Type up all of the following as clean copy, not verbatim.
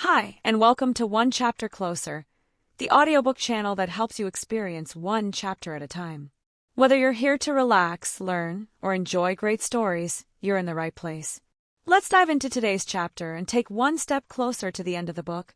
Hi, and welcome to One Chapter Closer, the audiobook channel that helps you experience one chapter at a time. Whether you're here to relax, learn, or enjoy great stories, you're in the right place. Let's dive into today's chapter and take one step closer to the end of the book.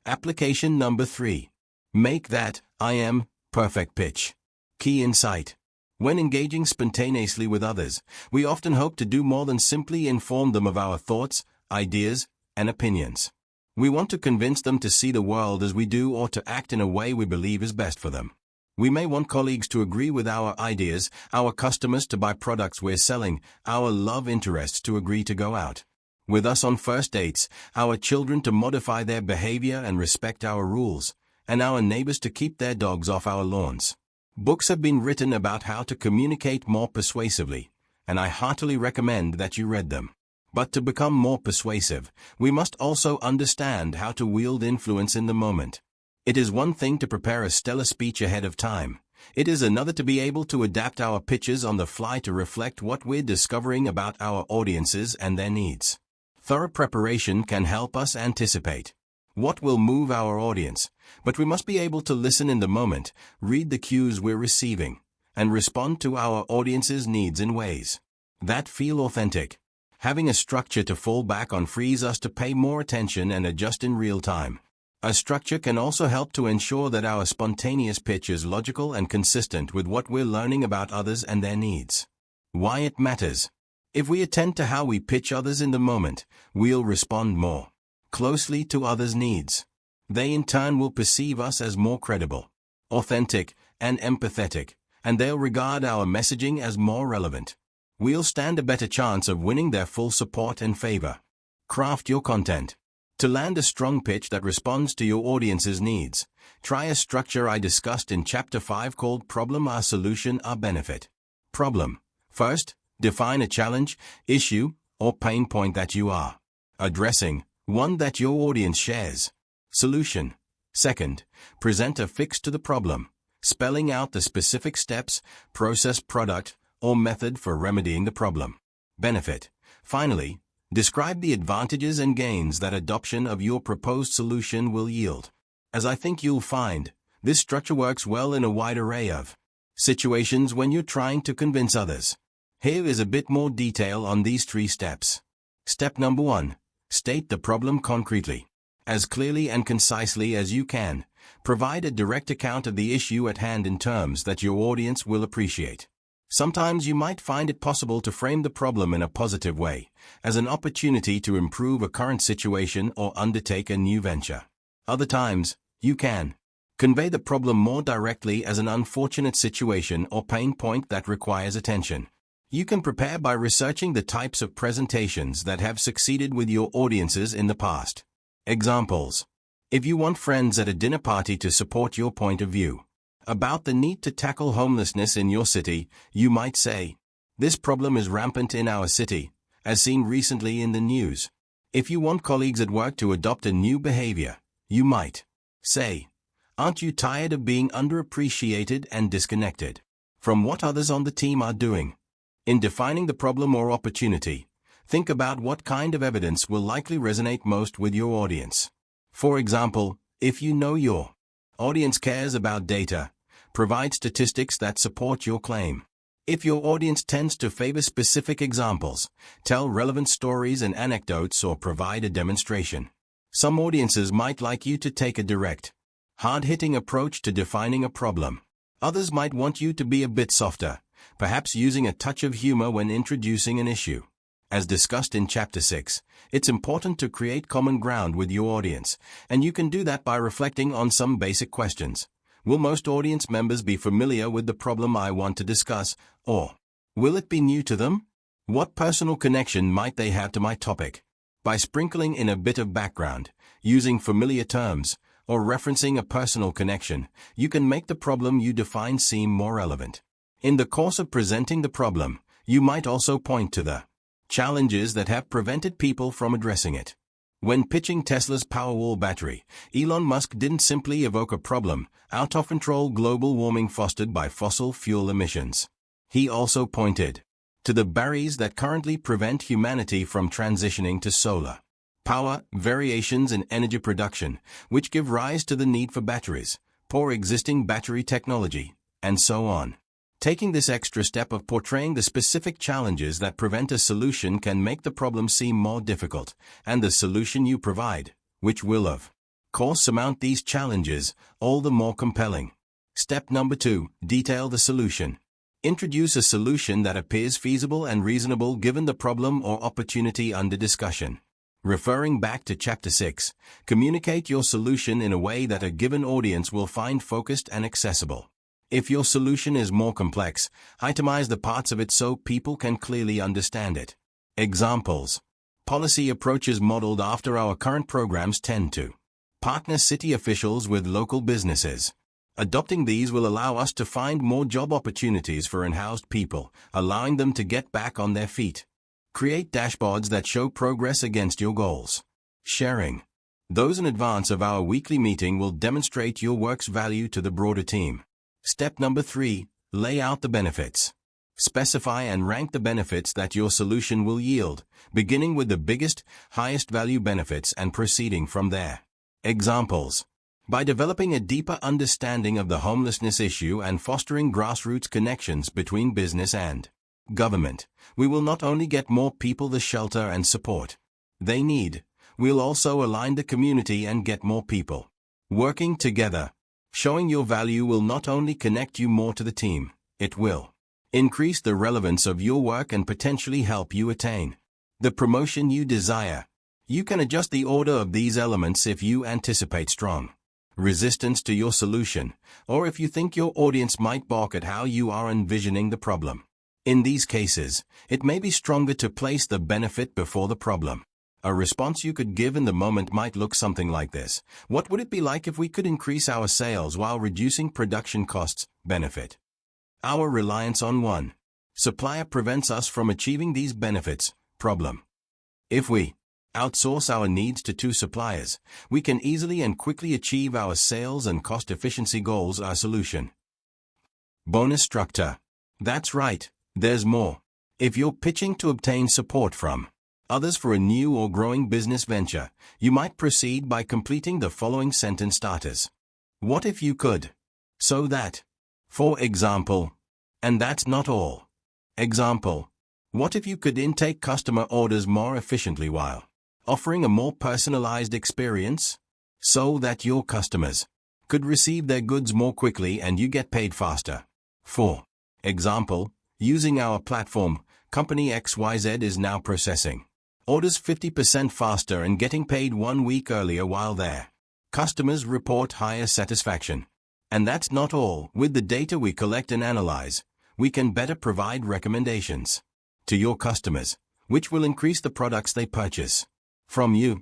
Application number 3. Make that I am perfect pitch. Key insight. When engaging spontaneously with others, we often hope to do more than simply inform them of our thoughts, ideas, and opinions. We want to convince them to see the world as we do or to act in a way we believe is best for them. We may want colleagues to agree with our ideas, our customers to buy products we're selling, our love interests to agree to go out with us on first dates, our children to modify their behavior and respect our rules, and our neighbors to keep their dogs off our lawns. Books have been written about how to communicate more persuasively, and I heartily recommend that you read them. But to become more persuasive, we must also understand how to wield influence in the moment. It is one thing to prepare a stellar speech ahead of time. It is another to be able to adapt our pitches on the fly to reflect what we're discovering about our audiences and their needs. Thorough preparation can help us anticipate what will move our audience, but we must be able to listen in the moment, read the cues we're receiving, and respond to our audience's needs in ways that feel authentic. Having a structure to fall back on frees us to pay more attention and adjust in real time. A structure can also help to ensure that our spontaneous pitch is logical and consistent with what we're learning about others and their needs. Why it matters. If we attend to how we pitch others in the moment, we'll respond more closely to others' needs. They in turn will perceive us as more credible, authentic, and empathetic, and they'll regard our messaging as more relevant. We'll stand a better chance of winning their full support and favor. Craft your content. To land a strong pitch that responds to your audience's needs, try a structure I discussed in Chapter 5 called Problem, Our Solution, Our Benefit. Problem. First, define a challenge, issue, or pain point that you are addressing, one that your audience shares. Solution. Second, present a fix to the problem, spelling out the specific steps, process, product, or method for remedying the problem. Benefit. Finally, describe the advantages and gains that adoption of your proposed solution will yield. As I think you'll find, this structure works well in a wide array of situations when you're trying to convince others. Here is a bit more detail on these 3 steps. Step number 1. State the problem concretely. As clearly and concisely as you can, provide a direct account of the issue at hand in terms that your audience will appreciate. Sometimes you might find it possible to frame the problem in a positive way, as an opportunity to improve a current situation or undertake a new venture. Other times, you can convey the problem more directly as an unfortunate situation or pain point that requires attention. You can prepare by researching the types of presentations that have succeeded with your audiences in the past. Examples. If you want friends at a dinner party to support your point of view about the need to tackle homelessness in your city, you might say, "This problem is rampant in our city, as seen recently in the news." If you want colleagues at work to adopt a new behavior, you might say, "Aren't you tired of being underappreciated and disconnected from what others on the team are doing?" In defining the problem or opportunity, think about what kind of evidence will likely resonate most with your audience. For example, if you know your audience cares about data, provide statistics that support your claim. If your audience tends to favor specific examples, tell relevant stories and anecdotes or provide a demonstration. Some audiences might like you to take a direct, hard-hitting approach to defining a problem. Others might want you to be a bit softer, perhaps using a touch of humor when introducing an issue. As discussed in Chapter 6, it's important to create common ground with your audience, and you can do that by reflecting on some basic questions. Will most audience members be familiar with the problem I want to discuss, or will it be new to them? What personal connection might they have to my topic? By sprinkling in a bit of background, using familiar terms, or referencing a personal connection, you can make the problem you define seem more relevant. In the course of presenting the problem, you might also point to the challenges that have prevented people from addressing it. When pitching Tesla's Powerwall battery, Elon Musk didn't simply evoke a problem, out-of-control global warming fostered by fossil fuel emissions. He also pointed to the barriers that currently prevent humanity from transitioning to solar power, variations in energy production, which give rise to the need for batteries, poor existing battery technology, and so on. Taking this extra step of portraying the specific challenges that prevent a solution can make the problem seem more difficult, and the solution you provide, which will of course surmount these challenges, all the more compelling. Step number 2, detail the solution. Introduce a solution that appears feasible and reasonable given the problem or opportunity under discussion. Referring back to Chapter 6, communicate your solution in a way that a given audience will find focused and accessible. If your solution is more complex, itemize the parts of it so people can clearly understand it. Examples. Policy approaches modeled after our current programs tend to partner city officials with local businesses. Adopting these will allow us to find more job opportunities for unhoused people, allowing them to get back on their feet. Create dashboards that show progress against your goals. Sharing those in advance of our weekly meeting will demonstrate your work's value to the broader team. Step number 3, lay out the benefits. Specify and rank the benefits that your solution will yield, beginning with the biggest, highest value benefits and proceeding from there. Examples. By developing a deeper understanding of the homelessness issue and fostering grassroots connections between business and government, we will not only get more people the shelter and support they need, we'll also align the community and get more people working together. Showing your value will not only connect you more to the team, it will increase the relevance of your work and potentially help you attain the promotion you desire. You can adjust the order of these elements if you anticipate strong resistance to your solution, or if you think your audience might balk at how you are envisioning the problem. In these cases, it may be stronger to place the benefit before the problem. A response you could give in the moment might look something like this. What would it be like if we could increase our sales while reducing production costs? Benefit. Our reliance on one supplier prevents us from achieving these benefits. Problem. If we outsource our needs to 2 suppliers, we can easily and quickly achieve our sales and cost efficiency goals. Our solution. Bonus structure. That's right. There's more. If you're pitching to obtain support from others for a new or growing business venture, you might proceed by completing the following sentence starters. What if you could? So that. For example. And that's not all. Example. What if you could intake customer orders more efficiently while offering a more personalized experience? So that your customers could receive their goods more quickly and you get paid faster. For example. Using our platform, Company XYZ is now processing orders 50% faster and getting paid 1 week earlier while their customers report higher satisfaction. And that's not all. With the data we collect and analyze, we can better provide recommendations to your customers, which will increase the products they purchase from you.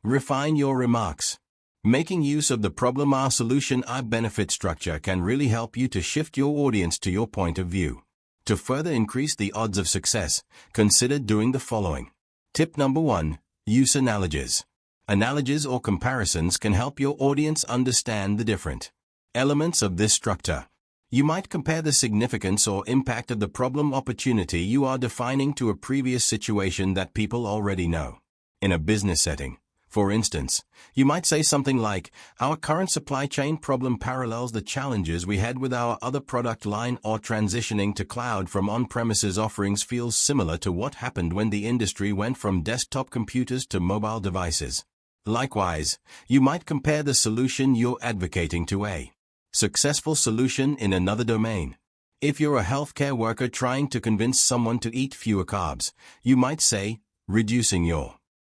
Refine your remarks. Making use of the problem or solution or benefit structure can really help you to shift your audience to your point of view. To further increase the odds of success, consider doing the following. Tip number 1. Use analogies. Analogies or comparisons can help your audience understand the different elements of this structure. You might compare the significance or impact of the problem opportunity you are defining to a previous situation that people already know. In a business setting, for instance, you might say something like, our current supply chain problem parallels the challenges we had with our other product line, or transitioning to cloud from on-premises offerings feels similar to what happened when the industry went from desktop computers to mobile devices. Likewise, you might compare the solution you're advocating to a successful solution in another domain. If you're a healthcare worker trying to convince someone to eat fewer carbs, you might say, reducing your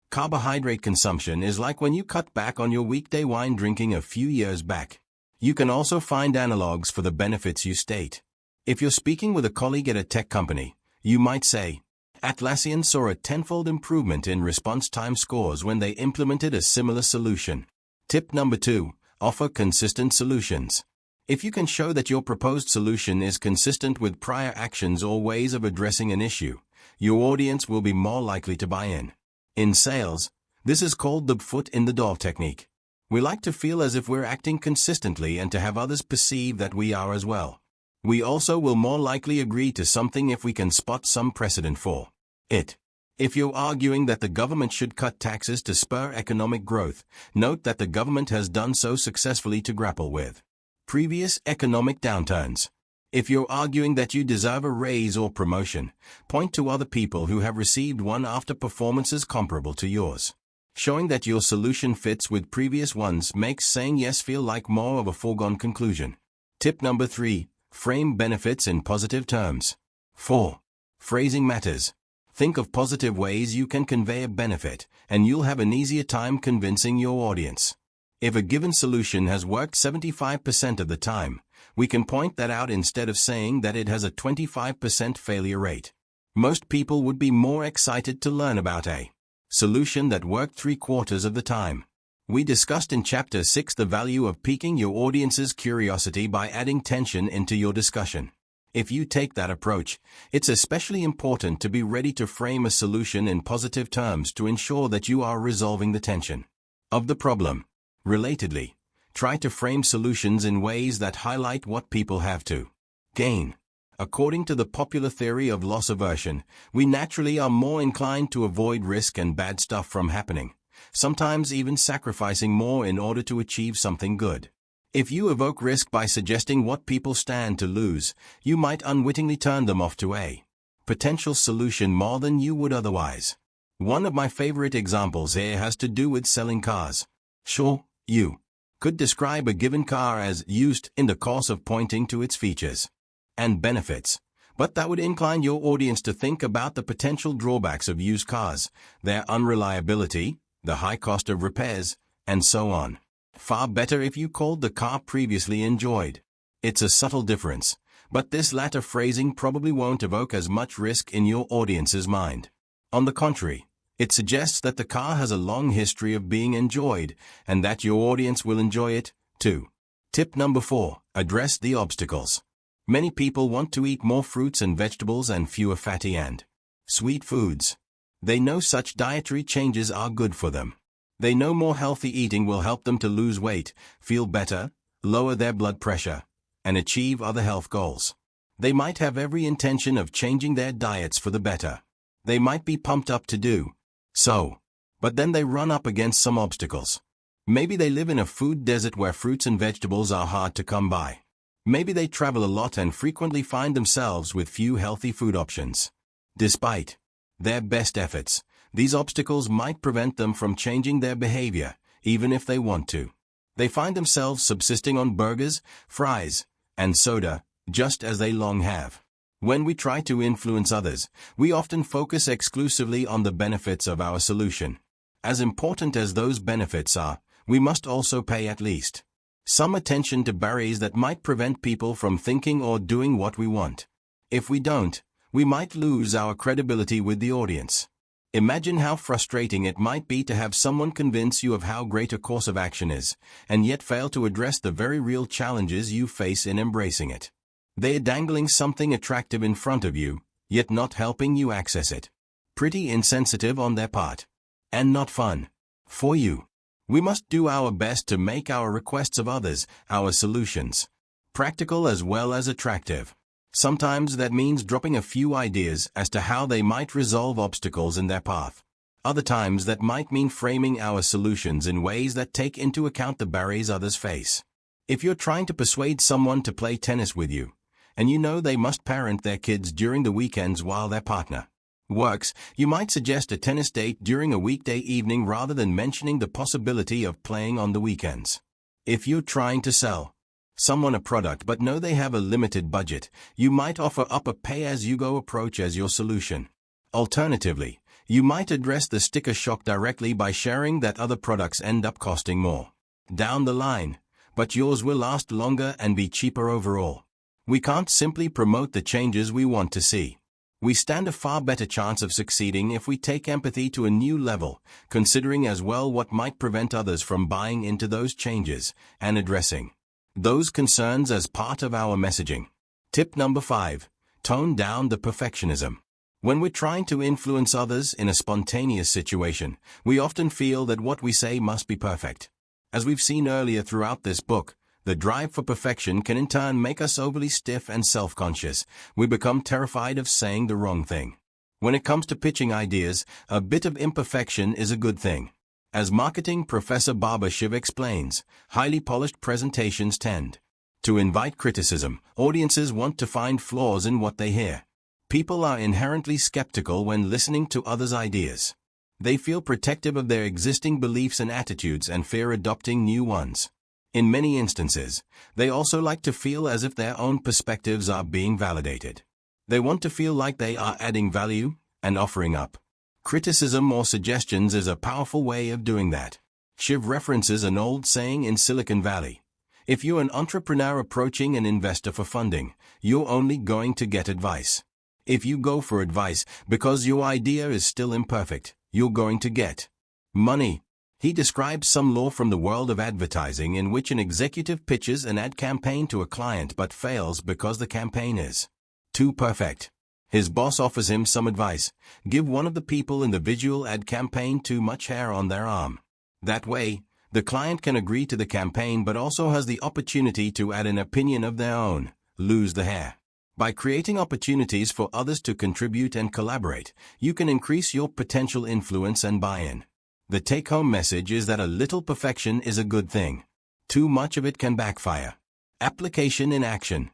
carbohydrate consumption is like when you cut back on your weekday wine drinking a few years back. You can also find analogs for the benefits you state. If you're speaking with a colleague at a tech company, you might say, Atlassian saw a tenfold improvement in response time scores when they implemented a similar solution. Tip number 2. Offer consistent solutions. If you can show that your proposed solution is consistent with prior actions or ways of addressing an issue, your audience will be more likely to buy in. In sales, this is called the foot in the door technique. We like to feel as if we're acting consistently and to have others perceive that we are as well. We also will more likely agree to something if we can spot some precedent for it. If you're arguing that the government should cut taxes to spur economic growth, note that the government has done so successfully to grapple with previous economic downturns. If you're arguing that you deserve a raise or promotion, point to other people who have received one after performances comparable to yours. Showing that your solution fits with previous ones makes saying yes feel like more of a foregone conclusion. Tip number 3. Frame benefits in positive terms. 4. Phrasing matters. Think of positive ways you can convey a benefit, and you'll have an easier time convincing your audience. If a given solution has worked 75% of the time, we can point that out instead of saying that it has a 25% failure rate. Most people would be more excited to learn about a solution that worked 3/4 of the time. We discussed in Chapter 6 the value of piquing your audience's curiosity by adding tension into your discussion. If you take that approach, it's especially important to be ready to frame a solution in positive terms to ensure that you are resolving the tension of the problem. Relatedly, try to frame solutions in ways that highlight what people have to gain. According to the popular theory of loss aversion, we naturally are more inclined to avoid risk and bad stuff from happening, sometimes even sacrificing more in order to achieve something good. If you evoke risk by suggesting what people stand to lose, you might unwittingly turn them off to a potential solution more than you would otherwise. One of my favorite examples here has to do with selling cars. Sure, you could describe a given car as used in the course of pointing to its features and benefits, but that would incline your audience to think about the potential drawbacks of used cars, their unreliability, the high cost of repairs, and so on. Far better if you called the car previously enjoyed. It's a subtle difference, but this latter phrasing probably won't evoke as much risk in your audience's mind. On the contrary, it suggests that the car has a long history of being enjoyed, and that your audience will enjoy it, too. Tip number 4. Address the obstacles. Many people want to eat more fruits and vegetables and fewer fatty and sweet foods. They know such dietary changes are good for them. They know more healthy eating will help them to lose weight, feel better, lower their blood pressure, and achieve other health goals. They might have every intention of changing their diets for the better. They might be pumped up to do so, but then they run up against some obstacles. Maybe they live in a food desert where fruits and vegetables are hard to come by. Maybe they travel a lot and frequently find themselves with few healthy food options. Despite their best efforts, these obstacles might prevent them from changing their behavior, even if they want to. They find themselves subsisting on burgers, fries, and soda, just as they long have. When we try to influence others, we often focus exclusively on the benefits of our solution. As important as those benefits are, we must also pay at least some attention to barriers that might prevent people from thinking or doing what we want. If we don't, we might lose our credibility with the audience. Imagine how frustrating it might be to have someone convince you of how great a course of action is, and yet fail to address the very real challenges you face in embracing it. They are dangling something attractive in front of you, yet not helping you access it. Pretty insensitive on their part. And not fun for you. We must do our best to make our requests of others, our solutions, practical as well as attractive. Sometimes that means dropping a few ideas as to how they might resolve obstacles in their path. Other times that might mean framing our solutions in ways that take into account the barriers others face. If you're trying to persuade someone to play tennis with you, and you know they must parent their kids during the weekends while their partner works, you might suggest a tennis date during a weekday evening rather than mentioning the possibility of playing on the weekends. If you're trying to sell someone a product but know they have a limited budget, you might offer up a pay-as-you-go approach as your solution. Alternatively, you might address the sticker shock directly by sharing that other products end up costing more down the line, but yours will last longer and be cheaper overall. We can't simply promote the changes we want to see. We stand a far better chance of succeeding if we take empathy to a new level, considering as well what might prevent others from buying into those changes, and addressing those concerns as part of our messaging. Tip number 5. Tone down the perfectionism. When we're trying to influence others in a spontaneous situation, we often feel that what we say must be perfect. As we've seen earlier throughout this book, The drive for perfection can in turn make us overly stiff and self-conscious. We become terrified of saying the wrong thing. When it comes to pitching ideas, a bit of imperfection is a good thing. As marketing professor Barbara Shiv explains, highly polished presentations tend to invite criticism. Audiences want to find flaws in what they hear. People are inherently skeptical when listening to others' ideas. They feel protective of their existing beliefs and attitudes and fear adopting new ones. In many instances, they also like to feel as if their own perspectives are being validated. They want to feel like they are adding value and offering up criticism or suggestions is a powerful way of doing that. Shiv references an old saying in Silicon Valley. If you're an entrepreneur approaching an investor for funding, you're only going to get advice. If you go for advice because your idea is still imperfect, you're going to get money. He describes some law from the world of advertising in which an executive pitches an ad campaign to a client but fails because the campaign is too perfect. His boss offers him some advice. Give one of the people in the visual ad campaign too much hair on their arm. That way, the client can agree to the campaign but also has the opportunity to add an opinion of their own. Lose the hair. By creating opportunities for others to contribute and collaborate, you can increase your potential influence and buy-in. The take-home message is that a little perfection is a good thing. Too much of it can backfire. Application in action.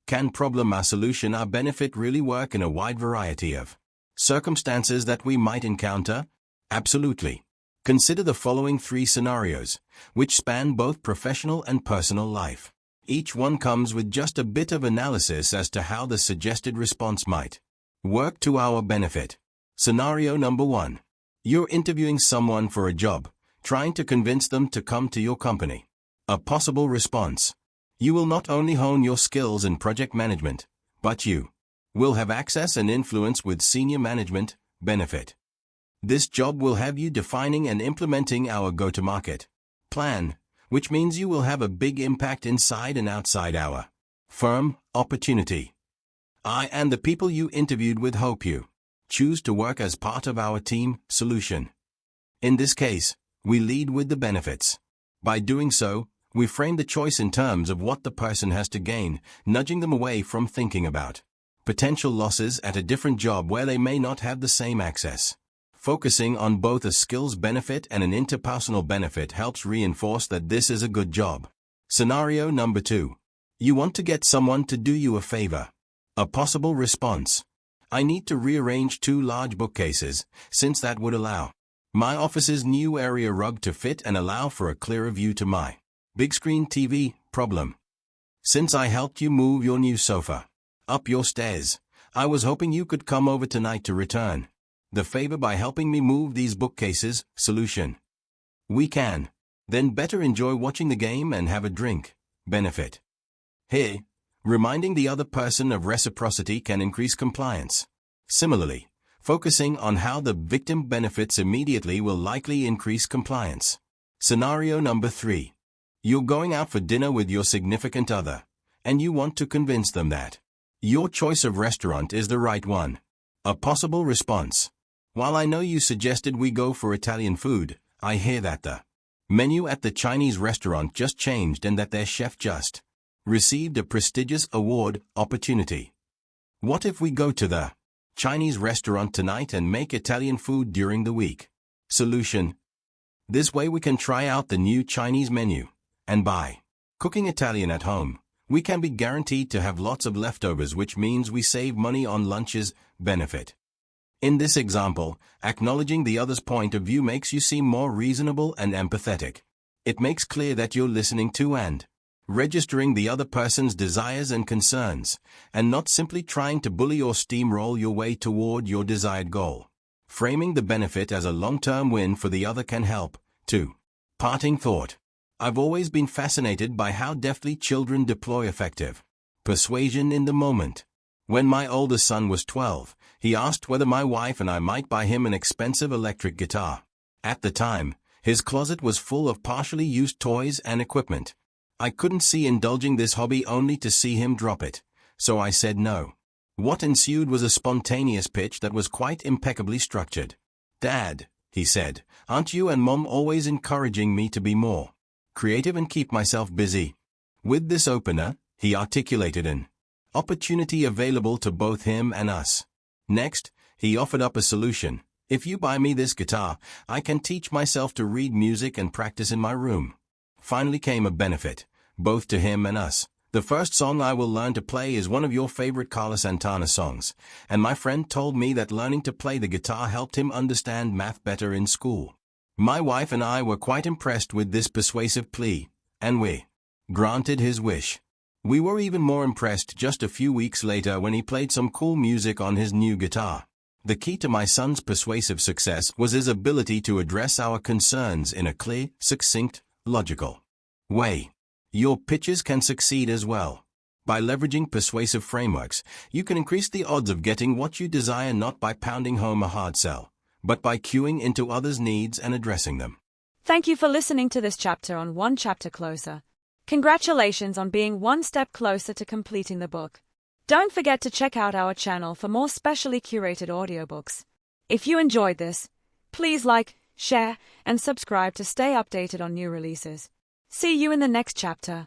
Can problem or solution or benefit really work in a wide variety of circumstances that we might encounter? Absolutely. Consider the following 3 scenarios, which span both professional and personal life. Each one comes with just a bit of analysis as to how the suggested response might work to our benefit. Scenario number 1. You're interviewing someone for a job, trying to convince them to come to your company. A possible response. You will not only hone your skills in project management, but you will have access and influence with senior management. Benefit. This job will have you defining and implementing our go-to-market plan, which means you will have a big impact inside and outside our firm. Opportunity. I and the people you interviewed with hope you choose to work as part of our team. Solution. In this case, we lead with the benefits. By doing so, we frame the choice in terms of what the person has to gain, nudging them away from thinking about potential losses at a different job where they may not have the same access. Focusing on both a skills benefit and an interpersonal benefit helps reinforce that this is a good job. Scenario number 2. You want to get someone to do you a favor. A possible response. I need to rearrange 2 large bookcases, since that would allow my office's new area rug to fit and allow for a clearer view to my big screen TV. Problem. Since I helped you move your new sofa up your stairs, I was hoping you could come over tonight to return the favor by helping me move these bookcases. Solution. We can then better enjoy watching the game and have a drink. Benefit. Here, reminding the other person of reciprocity can increase compliance. Similarly, focusing on how the victim benefits immediately will likely increase compliance. Scenario number 3. You're going out for dinner with your significant other, and you want to convince them that your choice of restaurant is the right one. A possible response. While I know you suggested we go for Italian food, I hear that the menu at the Chinese restaurant just changed and that their chef just received a prestigious award. Opportunity. What if we go to the Chinese restaurant tonight and make Italian food during the week? Solution. This way we can try out the new Chinese menu, and by cooking Italian at home, we can be guaranteed to have lots of leftovers, which means we save money on lunches. Benefit. In this example, acknowledging the other's point of view makes you seem more reasonable and empathetic. It makes clear that you're listening to and registering the other person's desires and concerns, and not simply trying to bully or steamroll your way toward your desired goal. Framing the benefit as a long-term win for the other can help, too. Parting thought. I've always been fascinated by how deftly children deploy effective persuasion in the moment. When my oldest son was 12, he asked whether my wife and I might buy him an expensive electric guitar. At the time, his closet was full of partially used toys and equipment. I couldn't see indulging this hobby only to see him drop it, so I said no. What ensued was a spontaneous pitch that was quite impeccably structured. "Dad," he said, "aren't you and Mom always encouraging me to be more creative and keep myself busy?" With this opener, he articulated an opportunity available to both him and us. Next, he offered up a solution. If you buy me this guitar, I can teach myself to read music and practice in my room. Finally came a benefit, both to him and us. The first song I will learn to play is one of your favorite Carlos Santana songs, and my friend told me that learning to play the guitar helped him understand math better in school. My wife and I were quite impressed with this persuasive plea, and we granted his wish. We were even more impressed just a few weeks later when he played some cool music on his new guitar. The key to my son's persuasive success was his ability to address our concerns in a clear, succinct, logical way. Your pitches can succeed as well. By leveraging persuasive frameworks, you can increase the odds of getting what you desire not by pounding home a hard sell, but by cueing into others' needs and addressing them. Thank you for listening to this chapter on One Chapter Closer. Congratulations on being one step closer to completing the book. Don't forget to check out our channel for more specially curated audiobooks. If you enjoyed this, please like, share, and subscribe to stay updated on new releases. See you in the next chapter.